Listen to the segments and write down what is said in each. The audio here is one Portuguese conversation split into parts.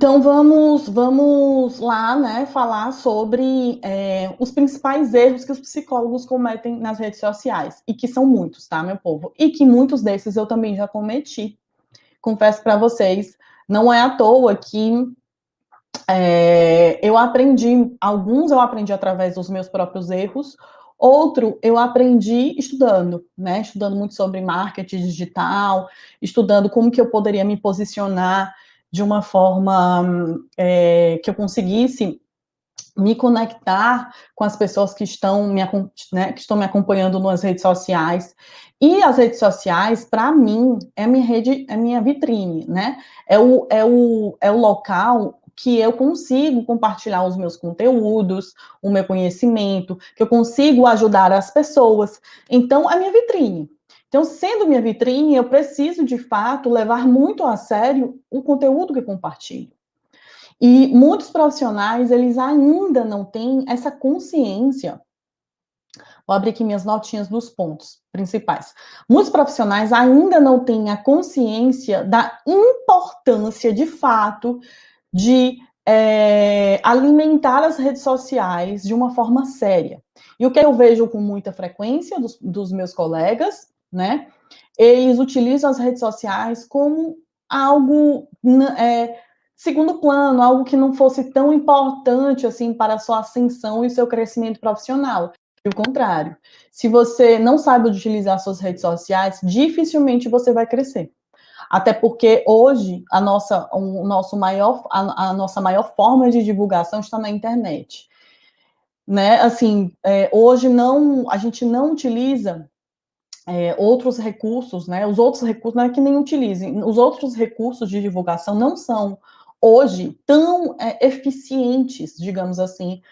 Então vamos lá, né, falar sobre os principais erros que os psicólogos cometem nas redes sociais, e que são muitos, tá, meu povo? E que muitos desses eu também já cometi. Confesso para vocês, não é à toa que eu aprendi, alguns eu aprendi através dos meus próprios erros, outro eu aprendi estudando, né? Estudando muito sobre marketing digital, estudando como que eu poderia me posicionar de uma forma que eu conseguisse me conectar com as pessoas que estão né, que estão me acompanhando nas redes sociais. E as redes sociais, para mim, é minha rede, é minha vitrine, né? É o local que eu consigo compartilhar os meus conteúdos, o meu conhecimento, que eu consigo ajudar as pessoas. Então, é minha vitrine. Então, sendo minha vitrine, eu preciso, de fato, levar muito a sério o conteúdo que eu compartilho. E muitos profissionais, eles ainda não têm essa consciência. Vou abrir aqui minhas notinhas dos pontos principais. Muitos profissionais ainda não têm a consciência da importância, de fato, de alimentar as redes sociais de uma forma séria. E o que eu vejo com muita frequência dos meus colegas, né? Eles utilizam as redes sociais como algo segundo plano, algo que não fosse tão importante assim para a sua ascensão e seu crescimento profissional. E o contrário. Se você não sabe utilizar suas redes sociais, dificilmente você vai crescer. Até porque hoje a nossa maior forma de divulgação está na internet. Né? Assim, hoje a gente não utiliza outros recursos, né? Os outros recursos não é que nem utilizem, os outros recursos de divulgação não são hoje tão eficientes, digamos assim,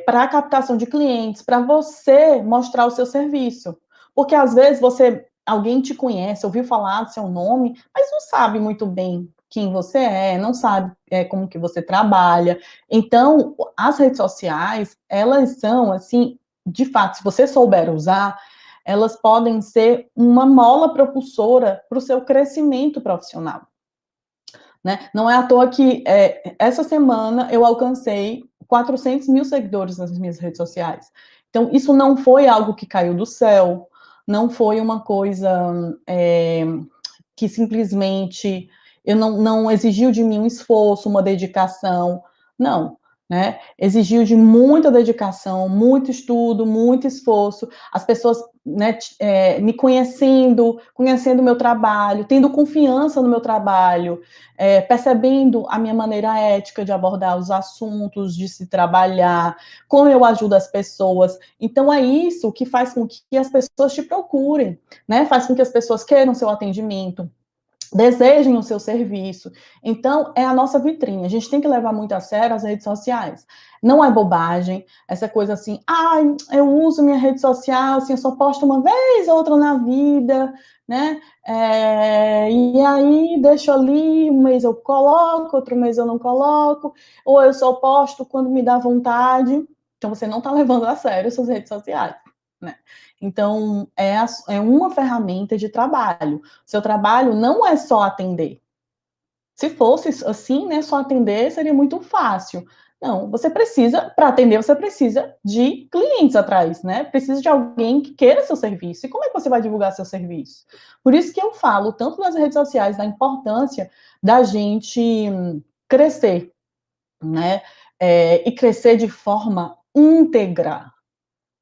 para a captação de clientes, para você mostrar o seu serviço. Porque às vezes alguém te conhece, ouviu falar do seu nome, mas não sabe muito bem quem você é, não sabe como que você trabalha. Então, as redes sociais, elas são, assim, de fato, se você souber usar, elas podem ser uma mola propulsora para o seu crescimento profissional. Né? Não é à toa que essa semana eu alcancei 400 mil seguidores nas minhas redes sociais. Então, isso não foi algo que caiu do céu, não foi uma coisa que simplesmente eu não exigiu de mim um esforço, uma dedicação. Não, né? Exigiu de muita dedicação, muito estudo, muito esforço. As pessoas, né, me conhecendo o meu trabalho, tendo confiança no meu trabalho, percebendo a minha maneira ética de abordar os assuntos, de se trabalhar, como eu ajudo as pessoas. Então, é isso que faz com que as pessoas te procurem, né? Faz com que as pessoas queiram seu atendimento, desejem o seu serviço. Então, é a nossa vitrine. A gente tem que levar muito a sério as redes sociais. Não é bobagem, essa coisa assim, eu uso minha rede social, assim, eu só posto uma vez ou outra na vida, né? E aí, deixo ali, um mês eu coloco, outro mês eu não coloco, ou eu só posto quando me dá vontade. Então, você não está levando a sério suas redes sociais, né? Então, é uma ferramenta de trabalho. Seu trabalho não é só atender. Se fosse assim, né, só atender seria muito fácil. Não, para atender, você precisa de clientes atrás, né? Precisa de alguém que queira seu serviço. E como é que você vai divulgar seu serviço? Por isso que eu falo, tanto nas redes sociais, da importância da gente crescer, né? E crescer de forma íntegra,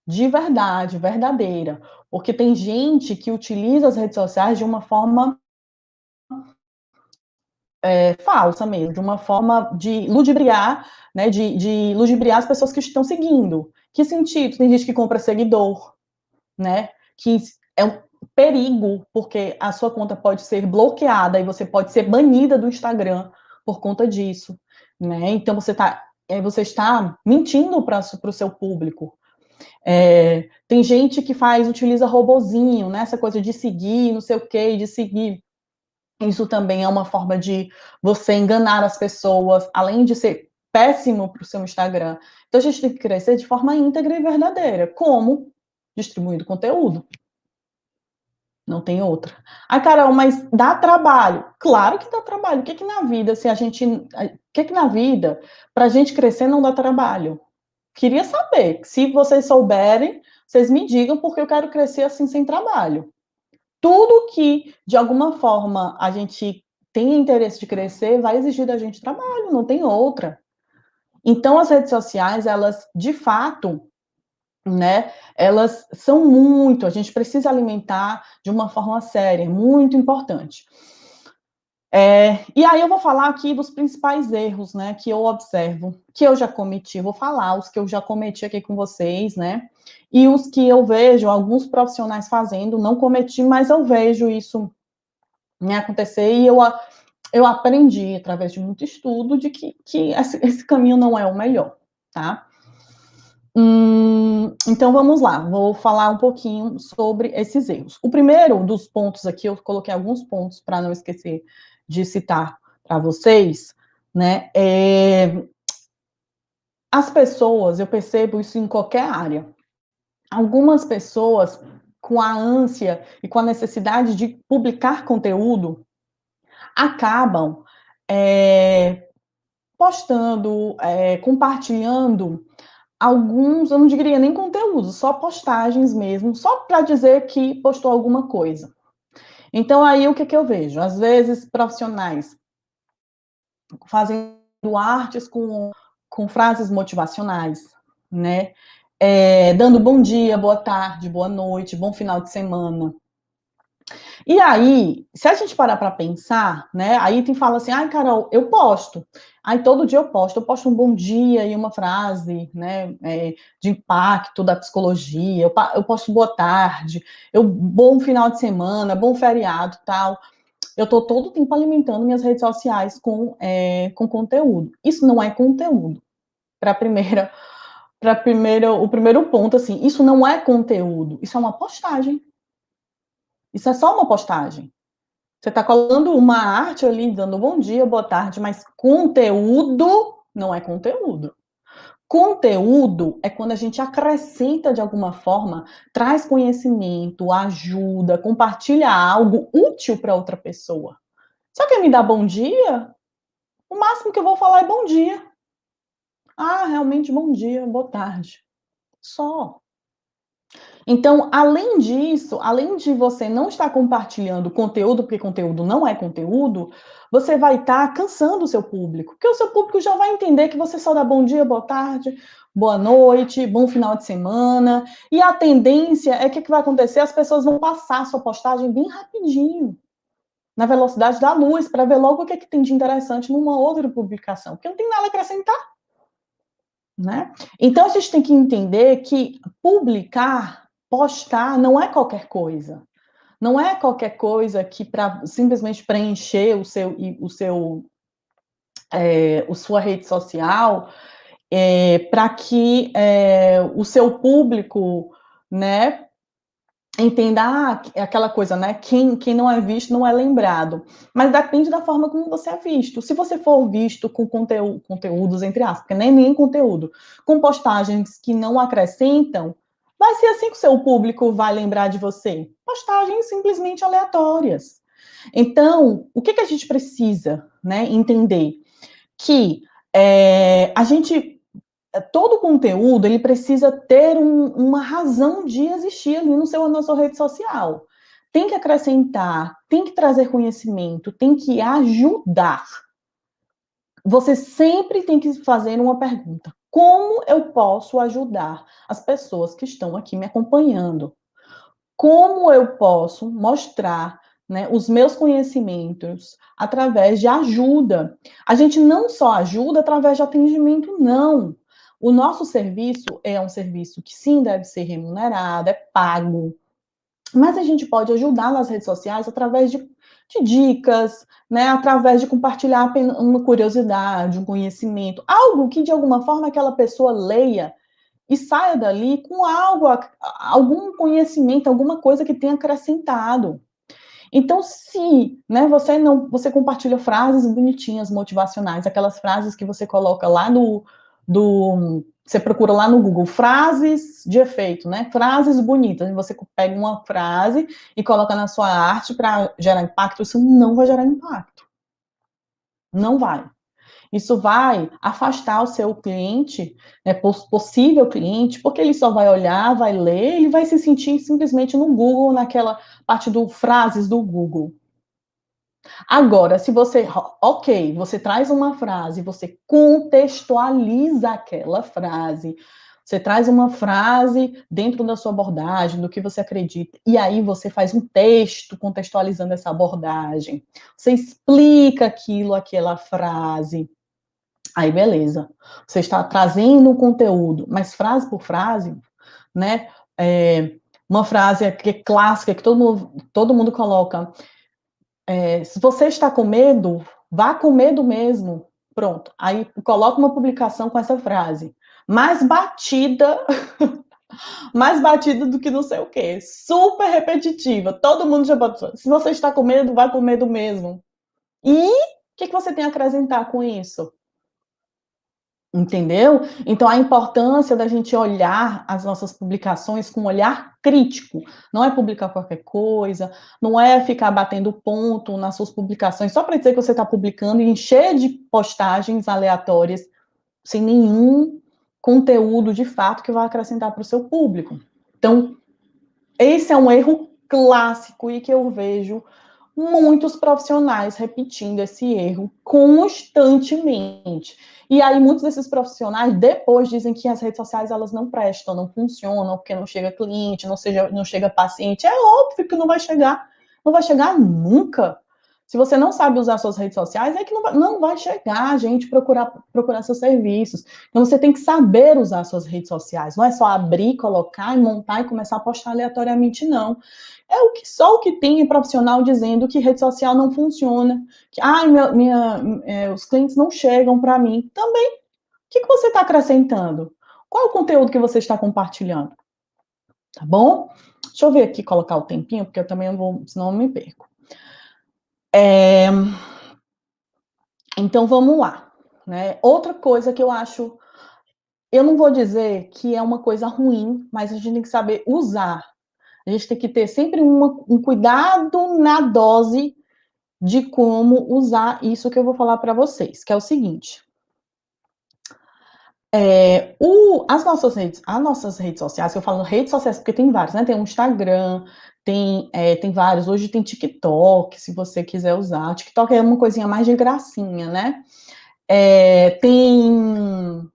de verdade, verdadeira. Porque tem gente que utiliza as redes sociais de uma forma falsa mesmo, de uma forma de ludibriar, né, de ludibriar as pessoas que estão seguindo. Que sentido? Tem gente que compra seguidor, né, que é um perigo, porque a sua conta pode ser bloqueada e você pode ser banida do Instagram por conta disso, né, então você está mentindo para o seu público. Tem gente que utiliza robozinho, né, essa coisa de seguir, não sei o que, de seguir. Isso também é uma forma de você enganar as pessoas, além de ser péssimo para o seu Instagram. Então a gente tem que crescer de forma íntegra e verdadeira. Como? Distribuindo conteúdo. Não tem outra. Ah, Carol, mas dá trabalho? Claro que dá trabalho. O que que na vida, se a gente, o que que na vida, para a gente crescer não dá trabalho? Queria saber. Se vocês souberem, vocês me digam, porque eu quero crescer assim sem trabalho. Tudo que, de alguma forma, a gente tem interesse de crescer, vai exigir da gente trabalho, não tem outra. Então, as redes sociais, elas, de fato, né, elas são muito, a gente precisa alimentar de uma forma séria, muito importante. E aí eu vou falar aqui dos principais erros, né, que eu observo, que eu já cometi, vou falar os que eu já cometi aqui com vocês, né, e os que eu vejo alguns profissionais fazendo, não cometi, mas eu vejo isso, né, acontecer, e eu aprendi, através de muito estudo, de que esse caminho não é o melhor, tá? Então vamos lá, vou falar um pouquinho sobre esses erros. O primeiro dos pontos aqui, eu coloquei alguns pontos para não esquecer de citar para vocês, né? As pessoas, eu percebo isso em qualquer área. Algumas pessoas com a ânsia e com a necessidade de publicar conteúdo acabam postando, compartilhando alguns, eu não diria nem conteúdos, só postagens mesmo, só para dizer que postou alguma coisa. Então, aí, o que que eu vejo? Às vezes, profissionais fazendo artes com frases motivacionais, né? Dando bom dia, boa tarde, boa noite, bom final de semana. E aí, se a gente parar para pensar, né? Aí tem fala assim, ai, Carol, eu posto. Aí todo dia eu posto um bom dia e uma frase, né, de impacto da psicologia, eu posto boa tarde, bom final de semana, bom feriado, tal. Eu estou todo o tempo alimentando minhas redes sociais com conteúdo. Isso não é conteúdo. O primeiro ponto, assim, isso não é conteúdo, isso é uma postagem. Isso é só uma postagem. Você está colando uma arte ali, dando bom dia, boa tarde, mas conteúdo não é conteúdo. Conteúdo é quando a gente acrescenta de alguma forma, traz conhecimento, ajuda, compartilha algo útil para outra pessoa. Só quer me dar bom dia? O máximo que eu vou falar é bom dia. Ah, realmente bom dia, boa tarde. Só. Então, além disso, além de você não estar compartilhando conteúdo, porque conteúdo não é conteúdo, você vai estar cansando o seu público, porque o seu público já vai entender que você só dá bom dia, boa tarde, boa noite, bom final de semana, e a tendência é que o que vai acontecer? As pessoas vão passar a sua postagem bem rapidinho, na velocidade da luz, para ver logo o que, é que tem de interessante numa outra publicação, porque não tem nada a acrescentar, né? Então, a gente tem que entender que publicar, postar, não é qualquer coisa. Não é qualquer coisa que para simplesmente preencher sua rede social, para que o seu público, né, entenda aquela coisa, né? Quem não é visto não é lembrado. Mas depende da forma como você é visto. Se você for visto com conteúdos, entre aspas, porque nem conteúdo, com postagens que não acrescentam, vai ser assim que o seu público vai lembrar de você. Postagens simplesmente aleatórias. Então, o que a gente precisa, né, entender? Que a gente todo conteúdo ele precisa ter uma razão de existir ali na sua rede social. Tem que acrescentar, tem que trazer conhecimento, tem que ajudar. Você sempre tem que fazer uma pergunta: como eu posso ajudar as pessoas que estão aqui me acompanhando? Como eu posso mostrar, né, os meus conhecimentos através de ajuda? A gente não só ajuda através de atendimento, não. O nosso serviço é um serviço que sim deve ser remunerado, é pago, mas a gente pode ajudar nas redes sociais através de dicas, né, através de compartilhar uma curiosidade, um conhecimento, algo que de alguma forma aquela pessoa leia e saia dali com algo, algum conhecimento, alguma coisa que tenha acrescentado. Então, se, né, você compartilha frases bonitinhas, motivacionais, aquelas frases que você coloca lá você procura lá no Google frases de efeito, né? Frases bonitas. Você pega uma frase e coloca na sua arte para gerar impacto. Isso não vai gerar impacto. Não vai. Isso vai afastar o seu cliente, né, possível cliente, porque ele só vai olhar, vai ler, ele vai se sentir simplesmente no Google, naquela parte do frases do Google. Agora, se você, ok, você traz uma frase, você contextualiza aquela frase, você traz uma frase dentro da sua abordagem, do que você acredita, e aí você faz um texto contextualizando essa abordagem. Você explica aquilo, aquela frase. Aí, beleza. Você está trazendo um conteúdo, mas frase por frase, né? Uma frase que é clássica, que todo mundo coloca. Se você está com medo, vá com medo mesmo. Pronto. Aí coloca uma publicação com essa frase. Mais batida, mais batida do que não sei o quê. Super repetitiva. Todo mundo já botou. Se você está com medo, vá com medo mesmo. E o que você tem a acrescentar com isso? Entendeu? Então, a importância da gente olhar as nossas publicações com um olhar crítico. Não é publicar qualquer coisa, não é ficar batendo ponto nas suas publicações só para dizer que você está publicando e encher de postagens aleatórias, sem nenhum conteúdo de fato que vai acrescentar para o seu público. Então, esse é um erro clássico e que eu vejo muitos profissionais repetindo esse erro constantemente. E aí muitos desses profissionais depois dizem que as redes sociais elas não prestam, não funcionam, porque não chega cliente, não chega paciente. É óbvio que não vai chegar, não vai chegar nunca. Se você não sabe usar suas redes sociais, é que não vai chegar a gente procurar seus serviços. Então você tem que saber usar suas redes sociais. Não é só abrir, colocar e montar e começar a postar aleatoriamente, não. Só o que tem é profissional dizendo que rede social não funciona, que os clientes não chegam para mim. Também, o que você está acrescentando? Qual é o conteúdo que você está compartilhando? Tá bom? Deixa eu ver aqui, colocar o tempinho, porque eu também não vou, senão eu me perco. Então vamos lá, né? Outra coisa que eu acho, eu não vou dizer que é uma coisa ruim, mas a gente tem que saber usar. A gente tem que ter sempre um cuidado na dose de como usar isso que eu vou falar para vocês, que é o seguinte. As nossas redes sociais, eu falo redes sociais porque tem várias, né? Tem o Instagram, tem vários. Hoje tem TikTok, se você quiser usar. TikTok é uma coisinha mais de gracinha, né? Tem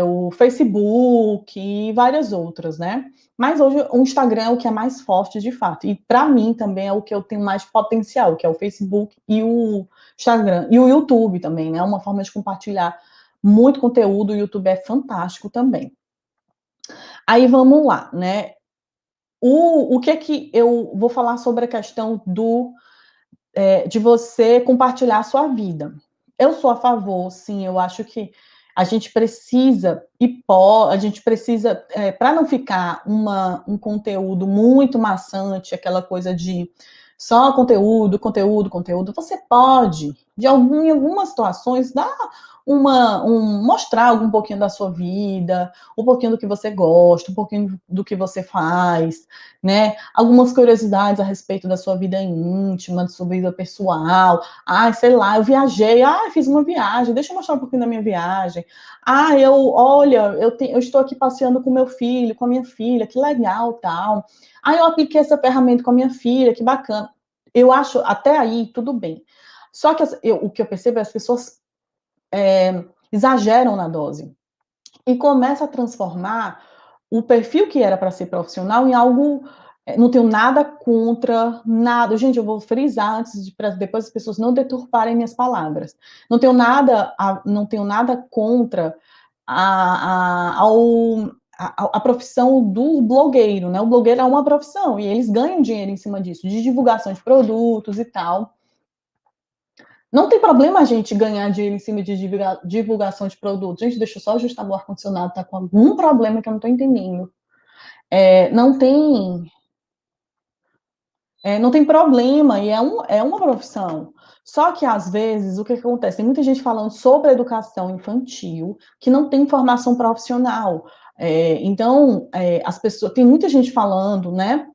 o Facebook e várias outras, né? Mas hoje o Instagram é o que é mais forte de fato. E para mim também é o que eu tenho mais potencial, que é o Facebook e o Instagram. E o YouTube também, né? Uma forma de compartilhar muito conteúdo. O YouTube é fantástico também. Aí vamos lá, né? O que é que eu vou falar sobre a questão de você compartilhar a sua vida. Eu sou a favor, sim, eu acho que a gente precisa para não ficar um conteúdo muito maçante, aquela coisa de só conteúdo, conteúdo, conteúdo, você pode, em algumas situações, dar mostrar um pouquinho da sua vida, um pouquinho do que você gosta, um pouquinho do que você faz, né? Algumas curiosidades a respeito da sua vida íntima, da sua vida pessoal. Sei lá, eu viajei, fiz uma viagem, deixa eu mostrar um pouquinho da minha viagem. Eu estou aqui passeando com meu filho, com a minha filha, que legal, tal. Eu apliquei essa ferramenta com a minha filha, que bacana. Eu acho, até aí, tudo bem. Só que o que eu percebo é as pessoas exageram na dose e começa a transformar o perfil que era para ser profissional em algo. Não tenho nada contra, nada. Gente, eu vou frisar para depois as pessoas não deturparem minhas palavras. Não tenho nada contra a profissão do blogueiro, né? O blogueiro é uma profissão e eles ganham dinheiro em cima disso, de divulgação de produtos e tal. Não tem problema a gente ganhar dinheiro em cima de divulgação de produtos. Gente, deixa eu só ajustar o ar-condicionado, tá com algum problema que eu não tô entendendo. Não tem problema, e é uma profissão. Só que, às vezes, o que acontece? Tem muita gente falando sobre a educação infantil que não tem formação profissional. Então, as pessoas, tem muita gente falando, né?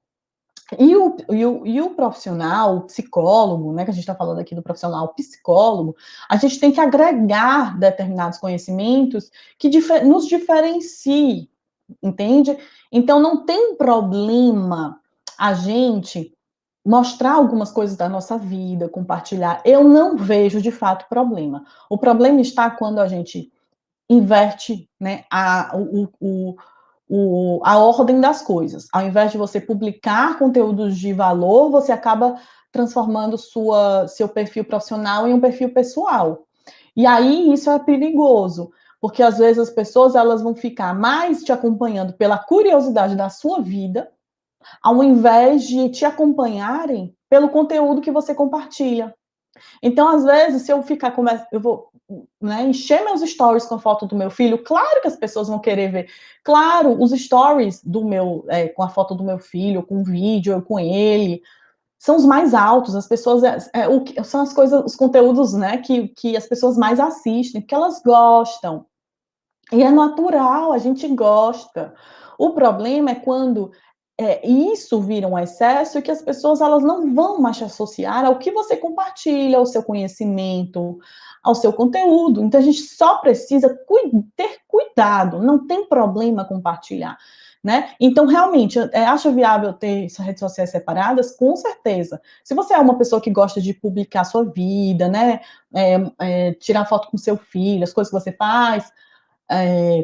E o profissional, o psicólogo, né, que a gente está falando aqui do profissional psicólogo, a gente tem que agregar determinados conhecimentos que nos diferenciem, entende? Então, não tem problema a gente mostrar algumas coisas da nossa vida, compartilhar. Eu não vejo, de fato, problema. O problema está quando a gente inverte, né, a ordem das coisas. Ao invés de você publicar conteúdos de valor, você acaba transformando seu perfil profissional em um perfil pessoal. E aí isso é perigoso, porque às vezes as pessoas elas vão ficar mais te acompanhando pela curiosidade da sua vida, ao invés de te acompanharem pelo conteúdo que você compartilha. Então, às vezes, se eu ficar eu vou, né, encher meus stories com a foto do meu filho, claro que as pessoas vão querer ver. Claro, os stories com a foto do meu filho, com o vídeo, com ele, são os mais altos. As pessoas são as coisas, os conteúdos, né, que as pessoas mais assistem, porque elas gostam. E é natural, a gente gosta. O problema é quando isso vira um excesso e que as pessoas elas não vão mais te associar ao que você compartilha, ao seu conhecimento, ao seu conteúdo. Então a gente só precisa ter cuidado, não tem problema compartilhar. Né? Então, realmente, acha viável ter essas redes sociais separadas? Com certeza. Se você é uma pessoa que gosta de publicar a sua vida, né? Tirar foto com seu filho, as coisas que você faz,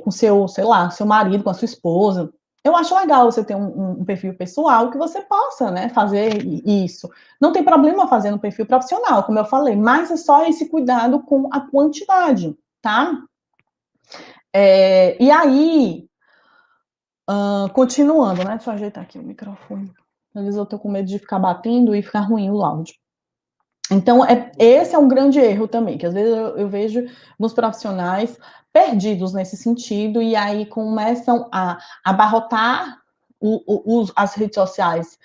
com seu, sei lá, seu marido, com a sua esposa. Eu acho legal você ter um perfil pessoal que você possa, né, fazer isso. Não tem problema fazer no perfil profissional, como eu falei, mas é só esse cuidado com a quantidade, tá? E aí, continuando, né? Deixa eu ajeitar aqui o microfone. Às vezes eu tô com medo de ficar batendo e ficar ruim o áudio. Então, esse é um grande erro também, que às vezes eu vejo nos profissionais perdidos nesse sentido, e aí começam a abarrotar as redes sociais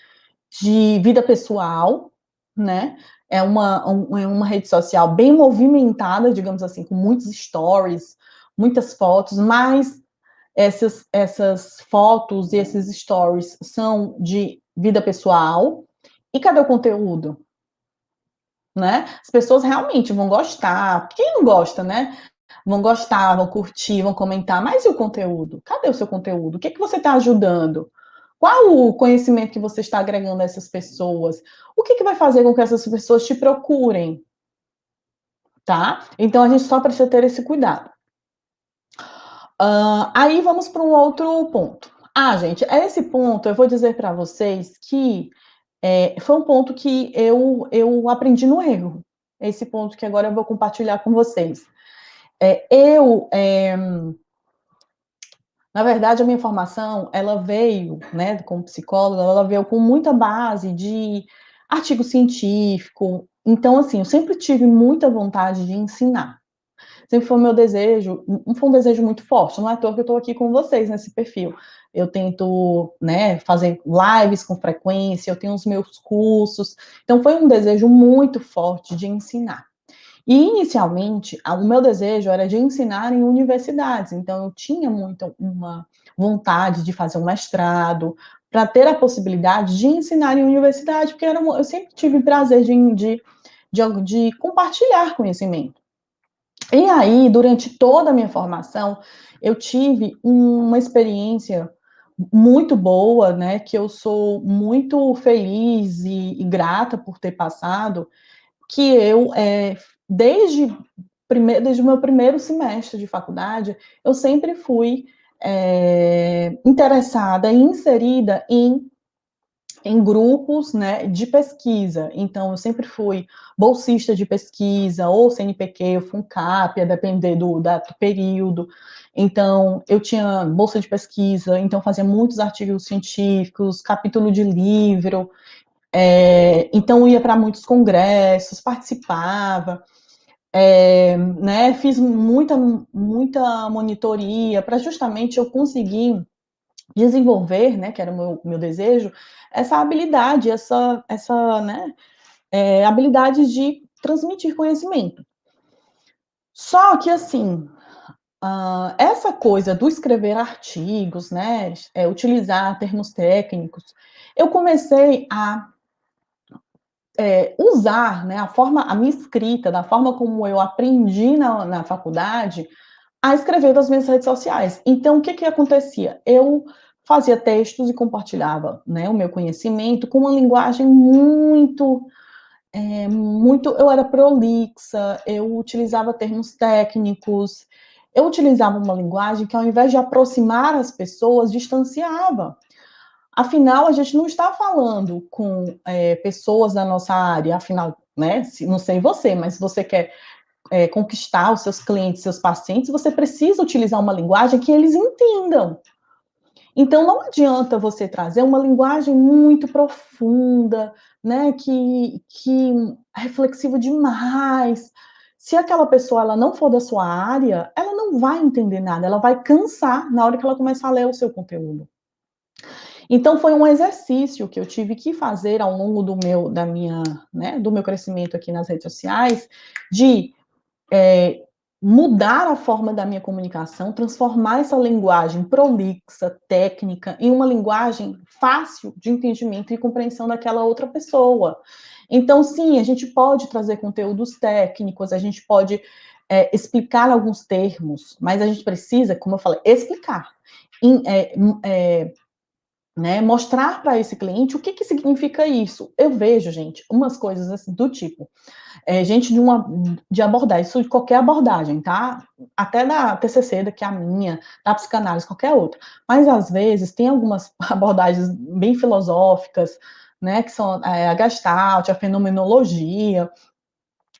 de vida pessoal, né? É uma rede social bem movimentada, digamos assim, com muitos stories, muitas fotos, mas essas fotos e esses stories são de vida pessoal. E cadê o conteúdo? Né? As pessoas realmente vão gostar. Quem não gosta, né? Vão gostar, vão curtir, vão comentar. Mas e o conteúdo? Cadê o seu conteúdo? O que você está ajudando? Qual o conhecimento que você está agregando a essas pessoas? O que vai fazer com que essas pessoas te procurem? Tá? Então a gente só precisa ter esse cuidado. Aí vamos para um outro ponto. Gente, esse ponto eu vou dizer para vocês que foi um ponto que eu aprendi no erro. Esse ponto que agora eu vou compartilhar com vocês. Na verdade, a minha formação, ela veio, né, como psicóloga, ela veio com muita base de artigo científico. Então, assim, eu sempre tive muita vontade de ensinar. Sempre foi o meu desejo, foi um desejo muito forte. Não é à toa que eu estou aqui com vocês nesse perfil. Eu tento, né, fazer lives com frequência, eu tenho os meus cursos. Então, foi um desejo muito forte de ensinar. E, inicialmente, o meu desejo era de ensinar em universidades. Então, eu tinha muito uma vontade de fazer um mestrado, para ter a possibilidade de ensinar em universidade, porque eu sempre tive prazer de compartilhar conhecimento. E aí, durante toda a minha formação, eu tive uma experiência muito boa, né, que eu sou muito feliz e grata por ter passado, que desde, desde o meu primeiro semestre de faculdade, eu sempre fui interessada e inserida em grupos, né, de pesquisa. Então, eu sempre fui bolsista de pesquisa, ou CNPq, ou FUNCAP, a depender do período. Então, eu tinha bolsa de pesquisa, então fazia muitos artigos científicos, capítulo de livro, então ia para muitos congressos, participava, né, fiz muita monitoria para justamente eu conseguir desenvolver, né, que era o meu desejo, essa habilidade, essa né, habilidade de transmitir conhecimento. Só que, assim, essa coisa do escrever artigos, né, utilizar termos técnicos, eu comecei a usar, né, a minha escrita, da forma como eu aprendi na faculdade, a escrever das minhas redes sociais. Então, o que que acontecia? Eu fazia textos e compartilhava, né, o meu conhecimento com uma linguagem muito, eu era prolixa, eu utilizava termos técnicos, eu utilizava uma linguagem que, ao invés de aproximar as pessoas, distanciava. Afinal, a gente não está falando com pessoas da nossa área, afinal, né? Não sei você, mas se você quer conquistar os seus clientes, seus pacientes, você precisa utilizar uma linguagem que eles entendam. Então, não adianta você trazer uma linguagem muito profunda, né, que é reflexiva demais. Se aquela pessoa ela não for da sua área, ela não vai entender nada, ela vai cansar na hora que ela começar a ler o seu conteúdo. Então, foi um exercício que eu tive que fazer ao longo do meu crescimento aqui nas redes sociais, de é, mudar a forma da minha comunicação, transformar essa linguagem prolixa, técnica, em uma linguagem fácil de entendimento e compreensão daquela outra pessoa. Então, sim, a gente pode trazer conteúdos técnicos, a gente pode explicar alguns termos, mas a gente precisa, como eu falei, explicar. Em, né, mostrar para esse cliente o que, que significa isso. Eu vejo, gente, umas coisas assim, do tipo, gente de abordagem, isso de qualquer abordagem, tá? Até da TCC, que é a minha, da psicanálise, qualquer outra. Mas, às vezes, tem algumas abordagens bem filosóficas, né, que são a Gestalt, a fenomenologia,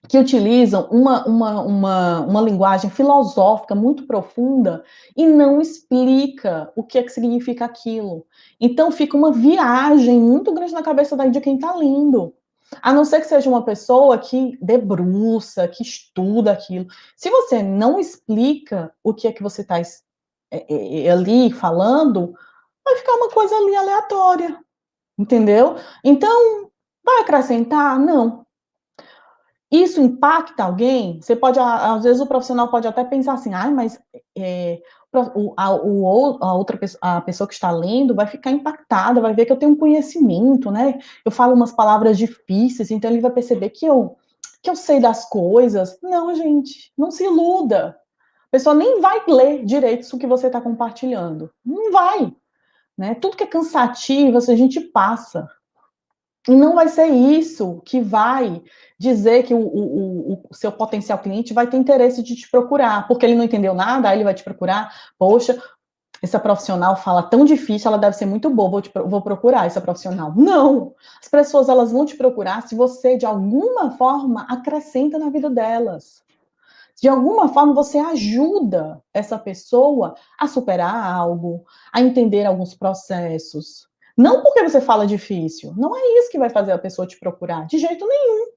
que utilizam uma linguagem filosófica muito profunda e não explica o que é que significa aquilo. Então, fica uma viagem muito grande na cabeça de quem está lendo. A não ser que seja uma pessoa que debruça, que estuda aquilo. Se você não explica o que é que você está ali falando, vai ficar uma coisa ali aleatória, entendeu? Então, vai acrescentar? Não. Isso impacta alguém? Você pode, às vezes, o profissional pode até pensar assim, mas a outra pessoa, a pessoa que está lendo vai ficar impactada, vai ver que eu tenho um conhecimento, né? Eu falo umas palavras difíceis, então ele vai perceber que eu sei das coisas. Não, gente, não se iluda. A pessoa nem vai ler direito isso que você está compartilhando. Não vai, né? Tudo que é cansativo, a gente passa. E não vai ser isso que vai dizer que o seu potencial cliente vai ter interesse de te procurar, porque ele não entendeu nada, aí ele vai te procurar. Poxa, essa profissional fala tão difícil, ela deve ser muito boa, vou procurar essa profissional. Não! As pessoas elas vão te procurar se você, de alguma forma, acrescenta na vida delas. De alguma forma, você ajuda essa pessoa a superar algo, a entender alguns processos. Não porque você fala difícil. Não é isso que vai fazer a pessoa te procurar. De jeito nenhum.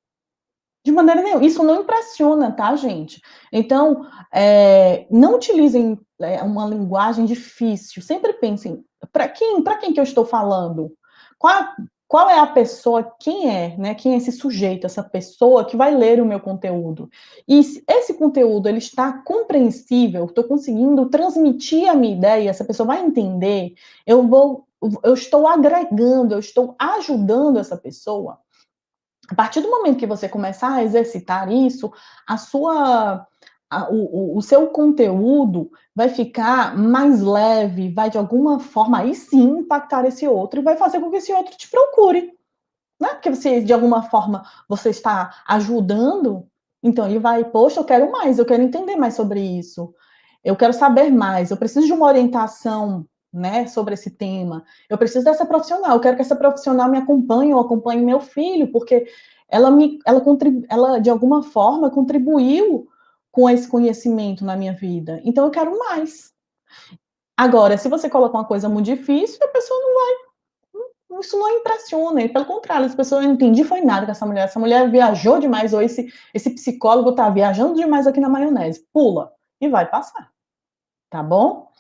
De maneira nenhuma. Isso não impressiona, tá, gente? Então, não utilizem uma linguagem difícil. Sempre pensem, para quem que eu estou falando? Qual, qual é a pessoa, quem é, né? Quem é esse sujeito, essa pessoa que vai ler o meu conteúdo? E se esse conteúdo ele está compreensível, estou conseguindo transmitir a minha ideia, essa pessoa vai entender, eu estou agregando, eu estou ajudando essa pessoa. A partir do momento que você começar a exercitar isso, o seu conteúdo vai ficar mais leve, vai de alguma forma aí sim impactar esse outro e vai fazer com que esse outro te procure, né? Porque você, de alguma forma, você está ajudando, então ele vai, poxa, eu quero mais, eu quero entender mais sobre isso, eu quero saber mais, eu preciso de uma orientação, né, sobre esse tema, eu preciso dessa profissional, eu quero que essa profissional me acompanhe, ou acompanhe meu filho, porque ela de alguma forma contribuiu com esse conhecimento na minha vida, então eu quero mais. Agora, se você coloca uma coisa muito difícil, a pessoa isso não impressiona, e pelo contrário, as pessoas não entendi foi nada com essa mulher viajou demais, ou esse psicólogo tá viajando demais aqui na maionese, pula, e vai passar, tá bom?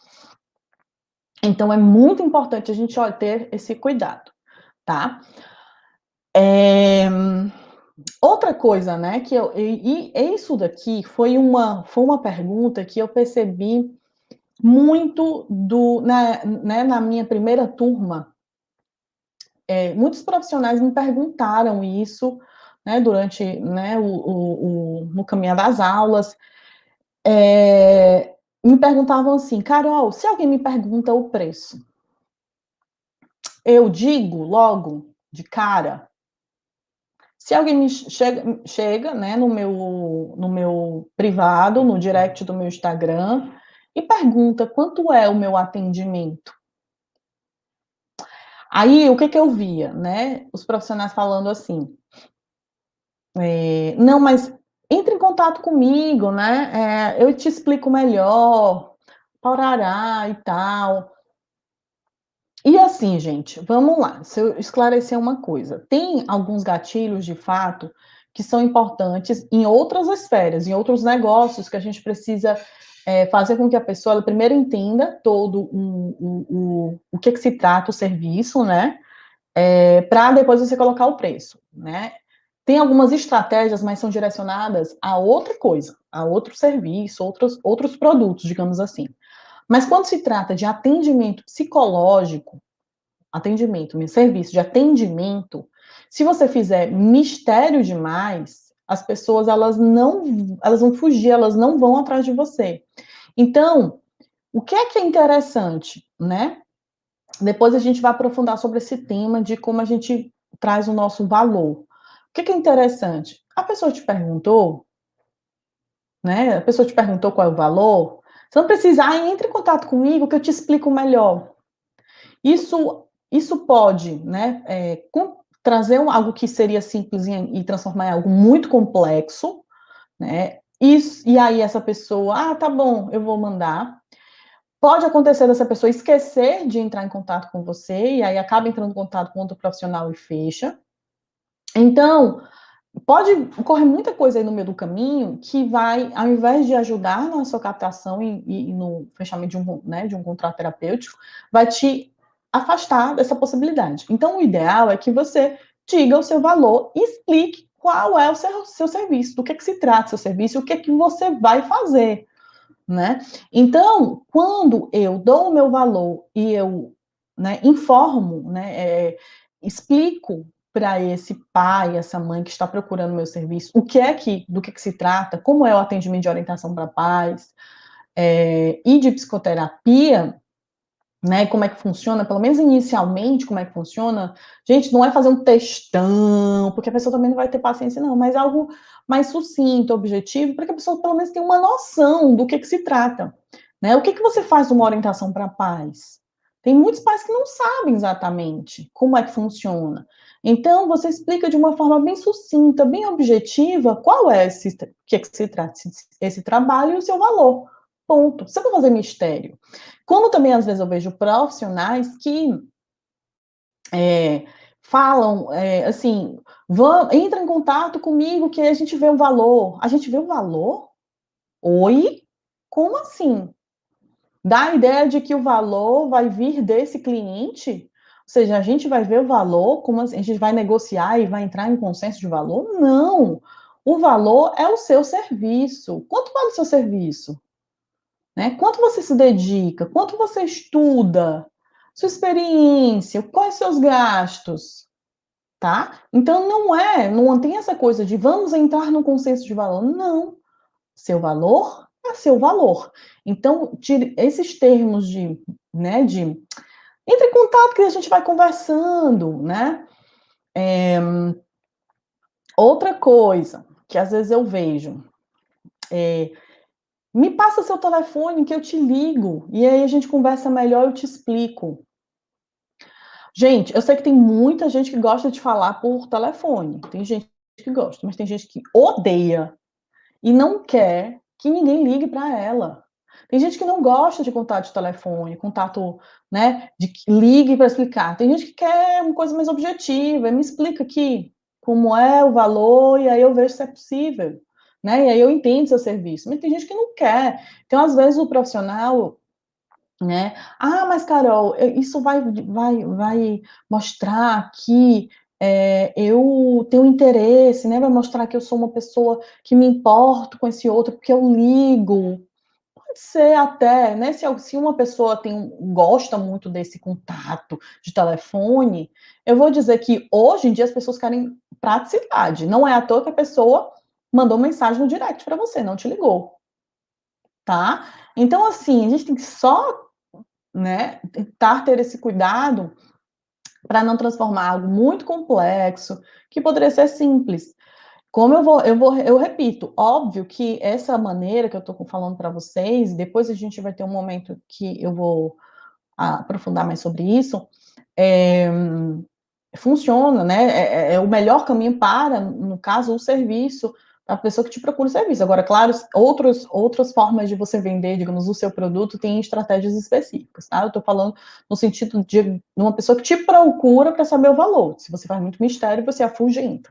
Então é muito importante a gente ter esse cuidado, tá? Outra coisa, né, que e isso daqui foi uma pergunta que eu percebi muito na minha primeira turma. Muitos profissionais me perguntaram isso, né, durante, né, no caminho das aulas, me perguntavam assim: "Carol, se alguém me pergunta o preço, eu digo logo, de cara? Se alguém chega, né, no meu privado, no direct do meu Instagram, e pergunta quanto é o meu atendimento?" Aí, o que que eu via, né, os profissionais falando assim: "Não, mas entre em contato comigo, né, eu te explico melhor, parará e tal". E assim, gente, vamos lá, se eu esclarecer uma coisa, tem alguns gatilhos, de fato, que são importantes em outras esferas, em outros negócios, que a gente precisa, fazer com que a pessoa, ela primeiro entenda todo o que se trata o serviço, né, para depois você colocar o preço, né. Tem algumas estratégias, mas são direcionadas a outra coisa, a outro serviço, outros produtos, digamos assim. Mas quando se trata de atendimento psicológico, serviço de atendimento, se você fizer mistério demais, as pessoas elas vão fugir, elas não vão atrás de você. Então, o que é interessante, né? Depois a gente vai aprofundar sobre esse tema de como a gente traz o nosso valor. O que é interessante? A pessoa te perguntou, né? A pessoa te perguntou qual é o valor. Você não precisa, entre em contato comigo que eu te explico melhor. Isso pode, né, trazer algo que seria simples e transformar em algo muito complexo, né? E aí essa pessoa, tá bom, eu vou mandar. Pode acontecer dessa pessoa esquecer de entrar em contato com você, e aí acaba entrando em contato com outro profissional e fecha. Então, pode ocorrer muita coisa aí no meio do caminho que vai, ao invés de ajudar na sua captação e no fechamento de um contrato terapêutico, vai te afastar dessa possibilidade. Então, o ideal é que você diga o seu valor e explique qual é o seu serviço, do que se trata o seu serviço, o que é que você vai fazer, né? Então, quando eu dou o meu valor e eu, né, informo, né, explico para esse pai, essa mãe que está procurando meu serviço, do que se trata, como é o atendimento de orientação para pais, e de psicoterapia, né, como é que funciona, pelo menos inicialmente, como é que funciona. Gente, não é fazer um textão, porque a pessoa também não vai ter paciência, não, mas algo mais sucinto, objetivo, para que a pessoa pelo menos tenha uma noção do que se trata, né? O que você faz numa orientação para pais? Tem muitos pais que não sabem exatamente como é que funciona. Então, você explica de uma forma bem sucinta, bem objetiva, qual é que se trata esse trabalho e o seu valor. Ponto. Você vai fazer mistério. Como também, às vezes, eu vejo profissionais que falam, assim, entra em contato comigo que a gente vê o valor. A gente vê o valor? Oi? Como assim? Dá a ideia de que o valor vai vir desse cliente? Ou seja, a gente vai ver o valor, como assim? A gente vai negociar e vai entrar em consenso de valor? Não. O valor é o seu serviço. Quanto vale o seu serviço? Né? Quanto você se dedica? Quanto você estuda? Sua experiência? Quais seus gastos? Tá? Então não tem essa coisa de vamos entrar no consenso de valor. Não. Seu valor é seu valor. Então, tire esses termos de entre em contato que a gente vai conversando, né? Outra coisa que às vezes eu vejo, me passa seu telefone que eu te ligo e aí a gente conversa melhor, eu te explico. Gente, eu sei que tem muita gente que gosta de falar por telefone, tem gente que gosta, mas tem gente que odeia e não quer que ninguém ligue para ela. Tem gente que não gosta de contato de telefone, contato, né, de que ligue para explicar. Tem gente que quer uma coisa mais objetiva, me explica aqui como é o valor e aí eu vejo se é possível, né, e aí eu entendo seu serviço. Mas tem gente que não quer. Então, às vezes, o profissional, né? Mas Carol, isso vai mostrar que eu tenho interesse, né, vai mostrar que eu sou uma pessoa que me importo com esse outro, porque eu ligo. Pode ser até, né, se uma pessoa gosta muito desse contato de telefone, eu vou dizer que hoje em dia as pessoas querem praticidade, não é à toa que a pessoa mandou mensagem no direct para você, não te ligou, tá. Então assim, a gente tem que só, né, tentar ter esse cuidado para não transformar algo muito complexo, que poderia ser simples. Como eu repito, óbvio que essa maneira que eu estou falando para vocês, depois a gente vai ter um momento que eu vou aprofundar mais sobre isso, é, funciona, né? É o melhor caminho para, no caso, o serviço, a pessoa que te procura o serviço. Agora, claro, outras formas de você vender, digamos, o seu produto tem estratégias específicas, tá? Eu estou falando no sentido de uma pessoa que te procura para saber o valor. Se você faz muito mistério, você afugenta,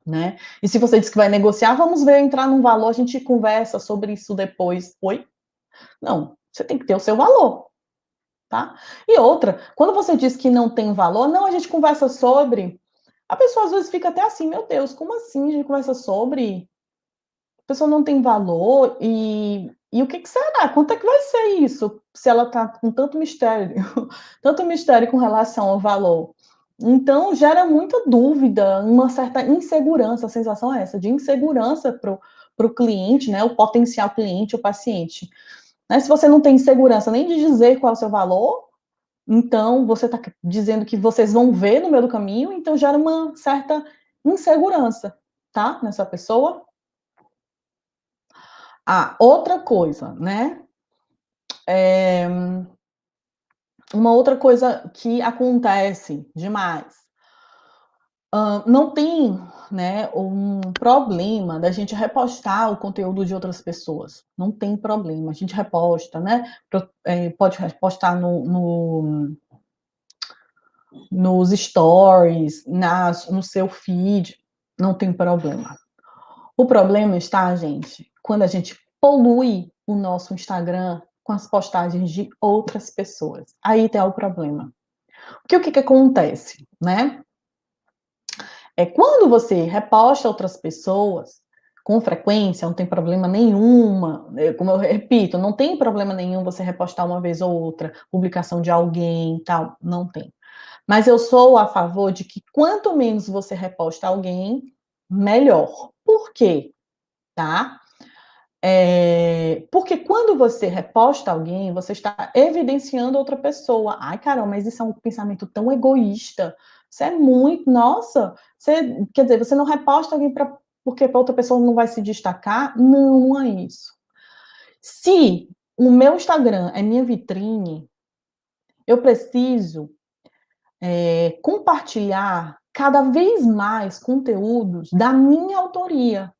né? E se você diz que vai negociar, vamos ver, entrar num valor, a gente conversa sobre isso depois. Oi? Não, você tem que ter o seu valor, tá? E outra, quando você diz que não tem valor, não, a gente conversa sobre. A pessoa às vezes fica até assim, meu Deus, como assim a gente conversa sobre? A pessoa não tem valor e o que que será? Quanto é que vai ser isso? Se ela tá com tanto mistério, tanto mistério com relação ao valor. Então gera muita dúvida, uma certa insegurança, a sensação é essa, de insegurança para o cliente, né, o potencial cliente, o paciente. Né, se você não tem segurança nem de dizer qual é o seu valor, então você está dizendo que vocês vão ver no meio do caminho, então gera uma certa insegurança, tá, nessa pessoa. Ah, outra coisa, né? É, uma outra coisa que acontece demais. Não tem, né, um problema da gente repostar o conteúdo de outras pessoas. Não tem problema. A gente reposta, né? Pode repostar nos stories, no seu feed. Não tem problema. O problema está, gente, quando a gente polui o nosso Instagram com as postagens de outras pessoas. Aí tem o problema. Porque o que acontece, né? Quando você reposta outras pessoas com frequência, não tem problema nenhuma, como eu repito, não tem problema nenhum você repostar uma vez ou outra, publicação de alguém, tal, não tem. Mas eu sou a favor de que quanto menos você reposta alguém, melhor. Por quê? Tá? Porque quando você reposta alguém, você está evidenciando outra pessoa. Ai, Carol, mas isso é um pensamento tão egoísta. Isso é muito. Nossa, quer dizer, você não reposta alguém porque a outra pessoa não vai se destacar? Não, não é isso. Se o meu Instagram é minha vitrine, eu preciso compartilhar cada vez mais conteúdos da minha autoria.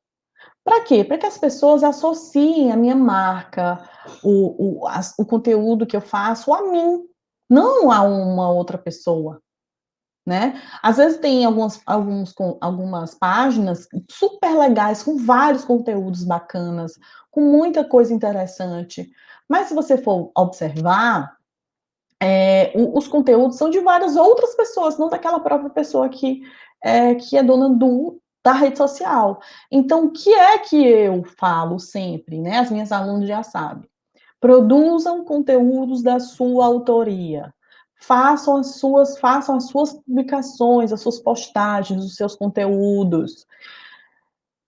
Para quê? Para que as pessoas associem a minha marca, o conteúdo que eu faço a mim, não a uma outra pessoa, né? Às vezes tem algumas páginas super legais, com vários conteúdos bacanas, com muita coisa interessante, mas se você for observar, os conteúdos são de várias outras pessoas, não daquela própria pessoa que é dona da rede social. Então, o que é que eu falo sempre, né? As minhas alunas já sabem. Produzam conteúdos da sua autoria. Façam as suas publicações, as suas postagens, os seus conteúdos.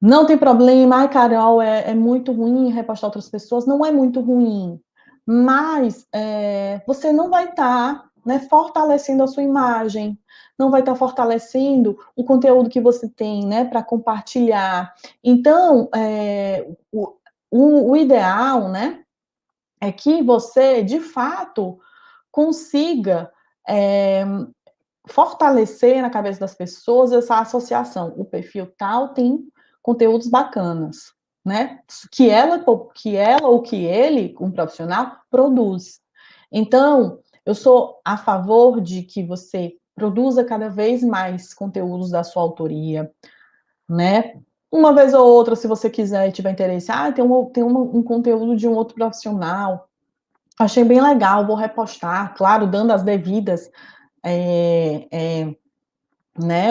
Não tem problema, ai, Carol, é muito ruim repostar outras pessoas. Não é muito ruim, mas você não vai estar, né, fortalecendo a sua imagem, não vai estar fortalecendo o conteúdo que você tem, né, para compartilhar. Então, o ideal, né, é que você, de fato, consiga fortalecer na cabeça das pessoas essa associação. O perfil tal tem conteúdos bacanas, né? Que ela ou que ele, um profissional, produz. Então, eu sou a favor de que você produza cada vez mais conteúdos da sua autoria, né? Uma vez ou outra, se você quiser e tiver interesse, tem um conteúdo de um outro profissional, achei bem legal, vou repostar, claro, dando as devidas é, é, né,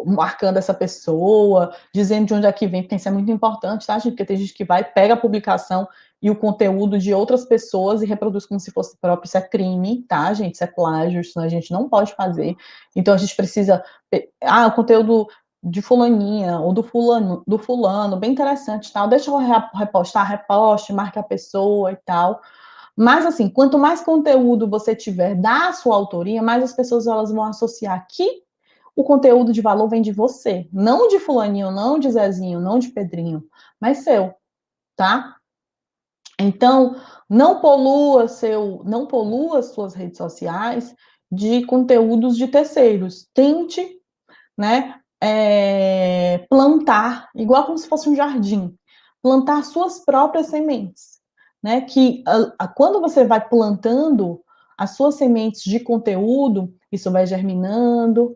marcando essa pessoa, dizendo de onde é que vem, porque isso é muito importante, tá, gente? Porque tem gente que vai, pega a publicação e o conteúdo de outras pessoas e reproduz como se fosse próprio. Isso é crime, tá, gente? Isso é plágio, isso a gente não pode fazer. Então a gente precisa. O conteúdo de fulaninha ou do fulano, bem interessante, tal. Deixa eu repostar, reposte, marca a pessoa e tal. Mas assim, quanto mais conteúdo você tiver da sua autoria, mais as pessoas elas vão associar que o conteúdo de valor vem de você, não de fulaninho, não de Zezinho, não de Pedrinho, mas seu, tá? Então, não polua suas redes sociais de conteúdos de terceiros. Tente, né, plantar, igual como se fosse um jardim, plantar suas próprias sementes, né? Que quando você vai plantando as suas sementes de conteúdo, isso vai germinando,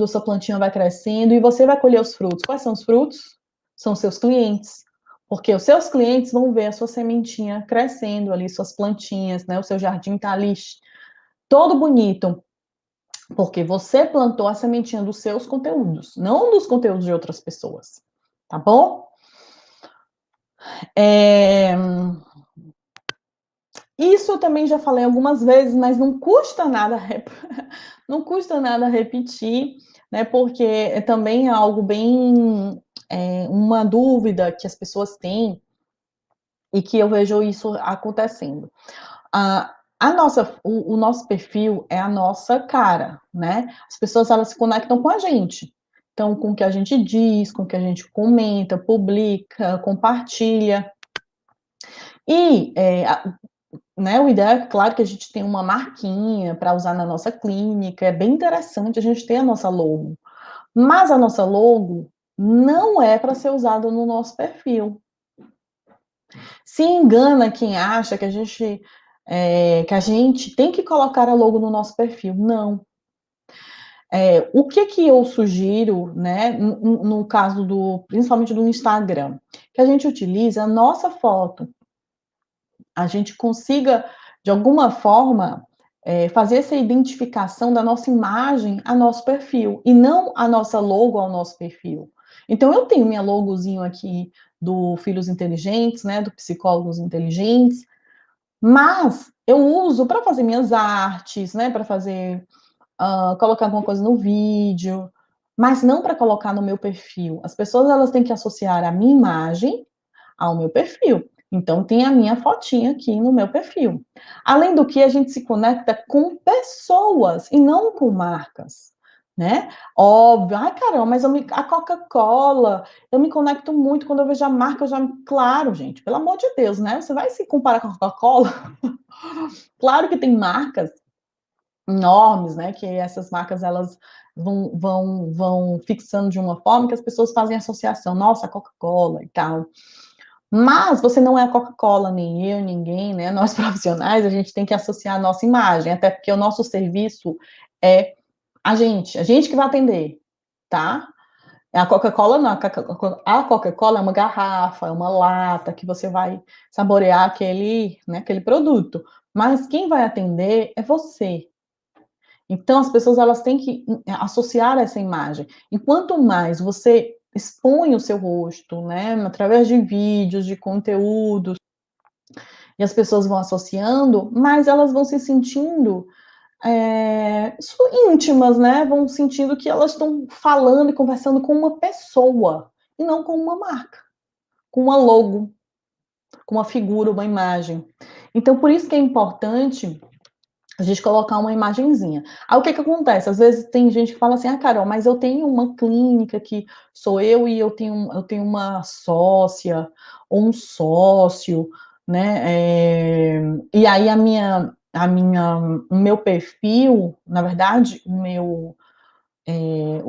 sua plantinha vai crescendo e você vai colher os frutos. Quais são os frutos? São os seus clientes. Porque os seus clientes vão ver a sua sementinha crescendo ali, suas plantinhas, né? O seu jardim tá ali todo bonito, porque você plantou a sementinha dos seus conteúdos, não dos conteúdos de outras pessoas. Tá bom? Isso eu também já falei algumas vezes, mas não custa nada, não custa nada repetir, né? Porque também é algo bem, uma dúvida que as pessoas têm e que eu vejo isso acontecendo. O nosso perfil é a nossa cara, né? As pessoas elas se conectam com a gente. Então, com o que a gente diz, com o que a gente comenta, publica, compartilha. E, né, o ideal é, claro, que a gente tenha uma marquinha para usar na nossa clínica. É bem interessante a gente ter a nossa logo. Mas a nossa logo não é para ser usada no nosso perfil. Se engana quem acha que a gente tem que colocar a logo no nosso perfil. Não. O que eu sugiro, né, no caso principalmente do Instagram, que a gente utilize a nossa foto, a gente consiga, de alguma forma, fazer essa identificação da nossa imagem a nosso perfil, e não a nossa logo ao nosso perfil. Então, eu tenho minha logozinho aqui do Filhos Inteligentes, né, do Psicólogos Inteligentes, mas eu uso para fazer minhas artes, né, para fazer, colocar alguma coisa no vídeo, mas não para colocar no meu perfil. As pessoas elas têm que associar a minha imagem ao meu perfil. Então, tem a minha fotinha aqui no meu perfil. Além do que, a gente se conecta com pessoas e não com marcas, né? Óbvio, ai caramba, mas a Coca-Cola, eu me conecto muito quando eu vejo a marca, claro, gente, pelo amor de Deus, né? Você vai se comparar com a Coca-Cola? Claro que tem marcas enormes, né? Que essas marcas elas vão fixando de uma forma que as pessoas fazem associação, nossa, Coca-Cola e tal. Mas você não é a Coca-Cola, nem eu, ninguém, né? Nós profissionais, a gente tem que associar a nossa imagem, até porque o nosso serviço é a gente que vai atender, tá? A Coca-Cola não, a Coca-Cola é uma garrafa, é uma lata que você vai saborear né, aquele produto. Mas quem vai atender é você. Então as pessoas elas têm que associar essa imagem. E quanto mais você expõe o seu rosto, né, através de vídeos, de conteúdos, e as pessoas vão associando, mais elas vão se sentindo íntimas, né? Vão sentindo que elas estão falando e conversando com uma pessoa e não com uma marca, com uma logo, com uma figura, uma imagem. Então, por isso que é importante a gente colocar uma imagenzinha. Aí o que acontece? Às vezes tem gente que fala assim, Carol, mas eu tenho uma clínica que sou eu e eu tenho uma sócia ou um sócio, né? E aí o meu perfil, na verdade, o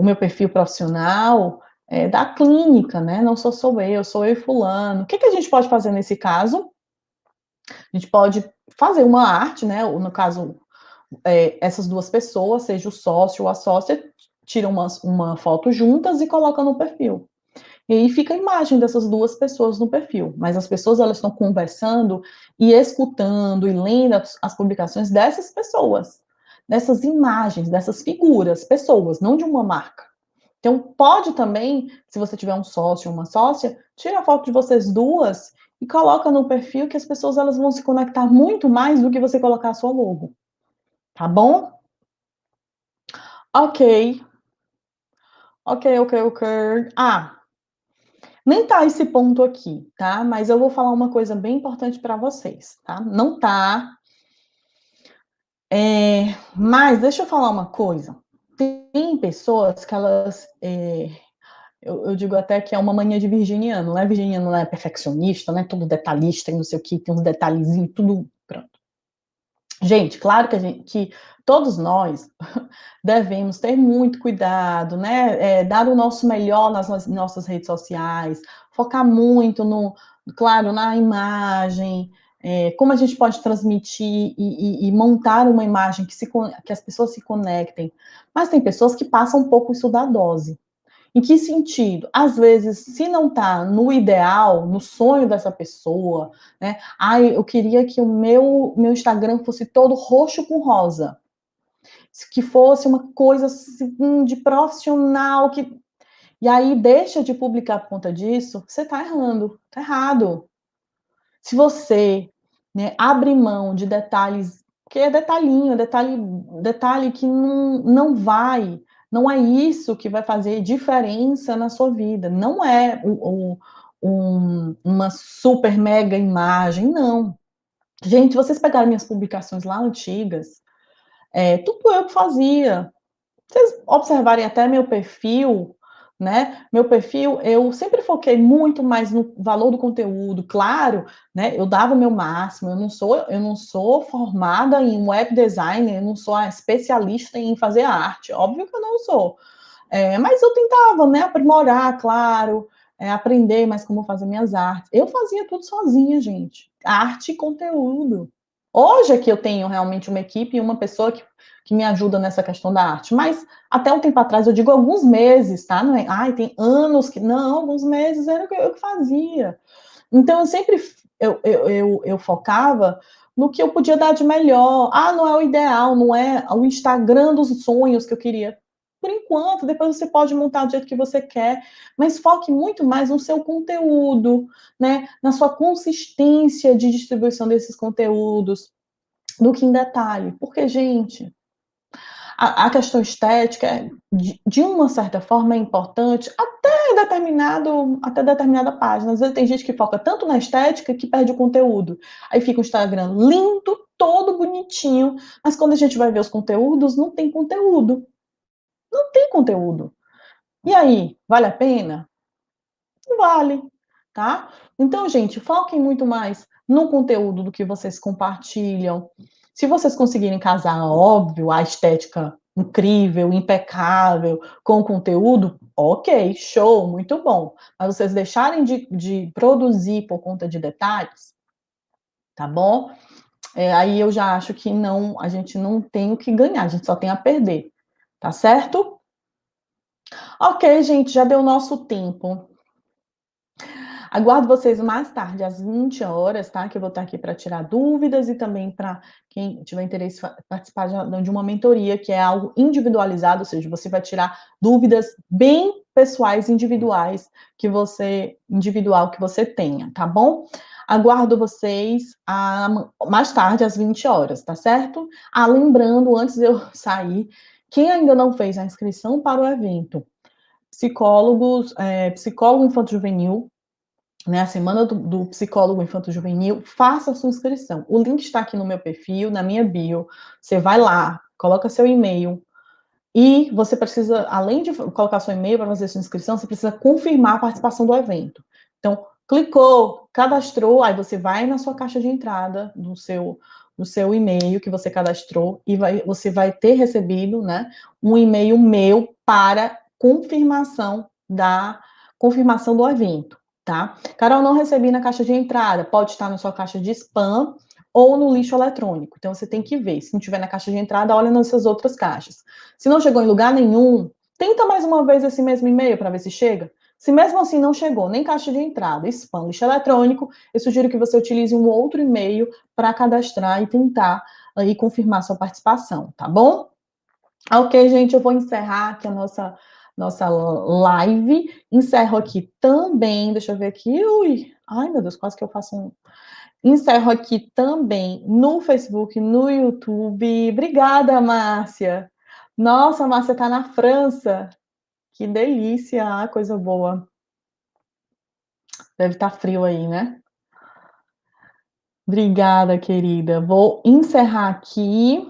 meu perfil profissional é da clínica, né? Não sou eu e fulano. O que a gente pode fazer nesse caso? A gente pode fazer uma arte, né? Ou no caso, essas duas pessoas, seja o sócio ou a sócia, tiram uma foto juntas e colocam no perfil. E aí fica a imagem dessas duas pessoas no perfil. Mas as pessoas elas estão conversando e escutando e lendo as publicações dessas pessoas. dessas imagens, dessas figuras, pessoas, não de uma marca. Então, pode também, se você tiver um sócio ou uma sócia, tira a foto de vocês duas e coloca no perfil que as pessoas elas vão se conectar muito mais do que você colocar a sua logo. Tá bom? Ok. Ok, ok, ok. Ah, nem tá esse ponto aqui, tá? Mas eu vou falar uma coisa bem importante para vocês, tá? Não tá. Mas deixa eu falar uma coisa. Tem pessoas que elas. Eu digo até que é uma mania de virginiano, né? Virginiano não é perfeccionista, né? Todo detalhista e não sei o que, tem uns detalhezinhos, tudo. Pronto. Gente, claro que todos nós devemos ter muito cuidado, né? Dar o nosso melhor nas nossas redes sociais, focar muito claro, na imagem, como a gente pode transmitir e montar uma imagem que as pessoas se conectem. Mas tem pessoas que passam um pouco isso da dose. Em que sentido? Às vezes, se não está no ideal, no sonho dessa pessoa, né? Eu queria que o meu Instagram fosse todo roxo com rosa, que fosse uma coisa assim, de profissional, e aí deixa de publicar por conta disso, você está errando, está errado. Se você, né, abre mão de detalhes, que é detalhinho, detalhe que não vai, não é isso que vai fazer diferença na sua vida. Não é uma super mega imagem, não. Gente, se vocês pegarem minhas publicações lá antigas, tudo eu que fazia. Vocês observarem até meu perfil, né? Meu perfil, eu sempre foquei muito mais no valor do conteúdo, claro, né? Eu dava o meu máximo, eu não sou formada em web design, eu não sou a especialista em fazer arte, óbvio que eu não sou. Mas eu tentava, né, aprimorar, claro, aprender mais como fazer minhas artes. Eu fazia tudo sozinha, gente. Arte e conteúdo. Hoje é que eu tenho realmente uma equipe e uma pessoa que me ajuda nessa questão da arte. Mas até um tempo atrás, eu digo alguns meses, tá? Não é, tem anos que. Não, alguns meses era o que eu que fazia. Então, eu sempre eu focava no que eu podia dar de melhor. Não é o ideal, não é o Instagram dos sonhos que eu queria. Por enquanto, depois você pode montar do jeito que você quer, mas foque muito mais no seu conteúdo, né? Na sua consistência de distribuição desses conteúdos, do que em detalhe. Porque, gente, a questão estética, de uma certa forma, é importante até determinada página. Às vezes tem gente que foca tanto na estética que perde o conteúdo. Aí fica o Instagram lindo, todo bonitinho, mas quando a gente vai ver os conteúdos, não tem conteúdo. Não tem conteúdo. E aí, vale a pena? Não vale, tá? Então, gente, foquem muito mais no conteúdo do que vocês compartilham. Se vocês conseguirem casar, óbvio, a estética incrível, impecável, com o conteúdo, ok, show, muito bom. Mas vocês deixarem de produzir por conta de detalhes, tá bom? Aí eu já acho que não, a gente não tem o que ganhar, a gente só tem a perder, tá certo? Ok, gente, já deu o nosso tempo. Aguardo vocês mais tarde, às 20 horas, tá? Que eu vou estar aqui para tirar dúvidas e também para quem tiver interesse em participar de uma mentoria, que é algo individualizado, ou seja, você vai tirar dúvidas bem pessoais, individual que você tenha, tá bom? Aguardo vocês mais tarde, às 20 horas, tá certo? Lembrando, antes de eu sair, quem ainda não fez a inscrição para o evento, psicólogo infanto-juvenil, né, a semana do psicólogo infanto-juvenil, faça a sua inscrição. O link está aqui no meu perfil, na minha bio. Você vai lá, coloca seu e-mail e você precisa, além de colocar seu e-mail para fazer sua inscrição, você precisa confirmar a participação do evento. Então, clicou, cadastrou, aí você vai na sua caixa de entrada no seu e-mail que você cadastrou e você vai ter recebido, né, um e-mail meu para confirmação do evento, tá? Carol, não recebi na caixa de entrada, pode estar na sua caixa de spam ou no lixo eletrônico. Então você tem que ver. Se não tiver na caixa de entrada, olha nessas outras caixas. Se não chegou em lugar nenhum, tenta mais uma vez esse mesmo e-mail para ver se chega. Se mesmo assim não chegou nem caixa de entrada, spam, lixo eletrônico, eu sugiro que você utilize um outro e-mail para cadastrar e tentar aí confirmar sua participação, tá bom? Ok, gente, eu vou encerrar aqui a nossa live. Encerro aqui também, deixa eu ver aqui. Ui, ai meu Deus, quase que eu faço um. Encerro aqui também no Facebook, no YouTube. Obrigada, Márcia. Nossa, a Márcia tá na França. Que delícia, ah, coisa boa. Deve estar frio aí, né? Obrigada, querida. Vou encerrar aqui.